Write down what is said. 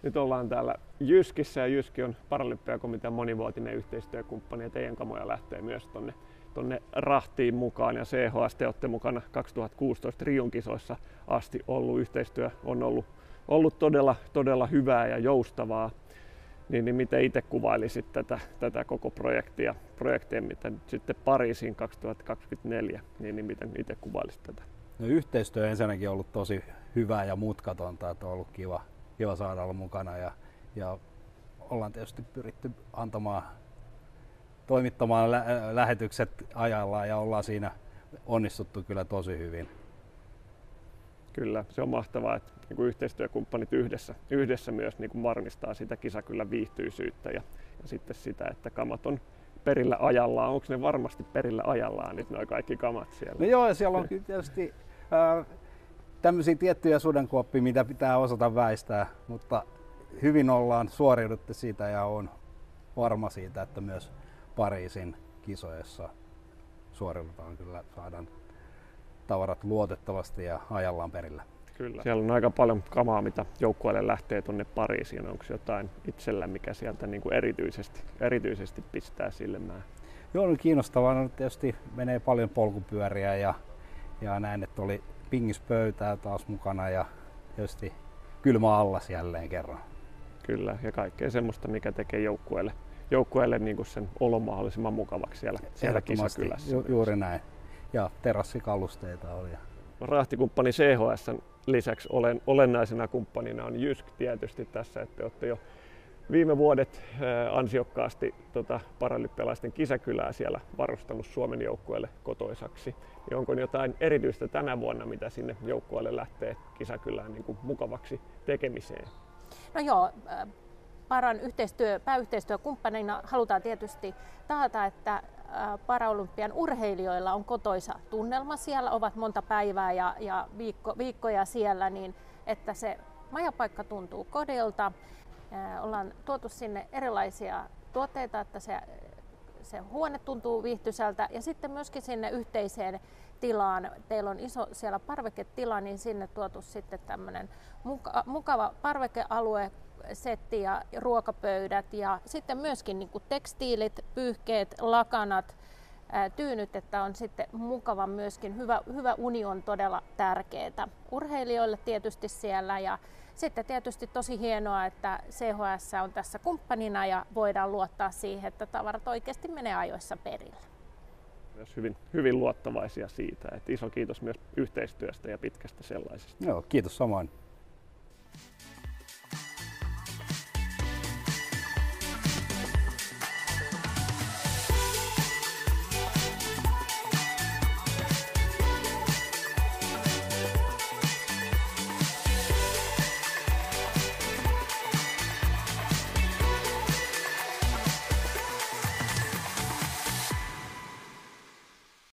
Nyt ollaan täällä Jyskissä ja Jyski on Paralympiakomitean monivuotinen yhteistyökumppani ja teidän kamoja lähtee myös tonne rahtiin mukaan ja CHS te olette mukana 2016 Rion kisoissa asti ollut. Yhteistyö on ollut todella hyvää ja joustavaa. Niin miten itse kuvailisit tätä koko projektia, mitä nyt sitten Pariisiin 2024, niin miten itse kuvailisit tätä? No, yhteistyö ensinnäkin on ollut tosi hyvää ja mutkatonta, että on ollut kiva saada olla mukana ja ollaan tietysti pyritty toimittamaan lähetykset ajallaan ja ollaan siinä onnistuttu kyllä tosi hyvin. Kyllä, se on mahtavaa, että niin yhteistyökumppanit yhdessä myös niin varmistaa sitä kisakylän viihtyisyyttä ja sitten sitä, että kamat on perillä ajallaan. Onko ne varmasti perillä ajallaan nyt nuo kaikki kamat siellä? No joo, ja siellä on tietysti tämmöisiä tiettyjä sudenkuoppia, mitä pitää osata väistää, mutta hyvin ollaan suoriuduttu siitä ja on varma siitä, että myös Pariisin kisoissa suoriudutaan kyllä, saadaan tavarat luotettavasti ja ajallaan perillä. Kyllä. Siellä on aika paljon kamaa, mitä joukkueelle lähtee tuonne Pariisiin. Onko jotain itsellä, mikä sieltä niin kuin erityisesti pistää silmään? Joo, on kiinnostavaa. No, tietysti menee paljon polkupyöriä ja näin, että oli pingispöytää taas mukana ja tietysti kylmä allas jälleen kerran. Kyllä, ja kaikkea semmoista, mikä tekee joukkueelle niin kuin sen olon mahdollisimman mukavaksi siellä kisakylässä. Juuri näin. Ja terassikalusteita oli. Rahtikumppani CHS:n lisäksi olennaisena kumppanina on Jysk tietysti tässä, että olette jo viime vuodet ansiokkaasti paralympialaisten kisakylää siellä varustanut Suomen joukkueelle kotoisaksi. Ja onko jotain erityistä tänä vuonna, mitä sinne joukkueelle lähtee kisakylään niin kuin mukavaksi tekemiseen? No joo, Paran pääyhteistyökumppanina halutaan tietysti taata, että Paralympian urheilijoilla on kotoisa tunnelma siellä, ovat monta päivää ja viikkoja siellä, niin että se majapaikka tuntuu kodilta. Ollaan tuotu sinne erilaisia tuotteita, että se huone tuntuu viihtyisältä ja sitten myöskin sinne yhteiseen tilaan. Teillä on iso siellä parveketila, niin sinne tuotu sitten tämmöinen mukava parvekealue, setti ja ruokapöydät ja sitten myöskin niin kuin tekstiilit, pyyhkeet, lakanat, tyynyt, että on sitten mukava myöskin. Hyvä uni on todella tärkeää urheilijoille tietysti siellä ja sitten tietysti tosi hienoa, että CHS on tässä kumppanina ja voidaan luottaa siihen, että tavarat oikeasti menee ajoissa perille. Myös hyvin luottavaisia siitä. Että iso kiitos myös yhteistyöstä ja pitkästä sellaisesta. Joo, kiitos samoin.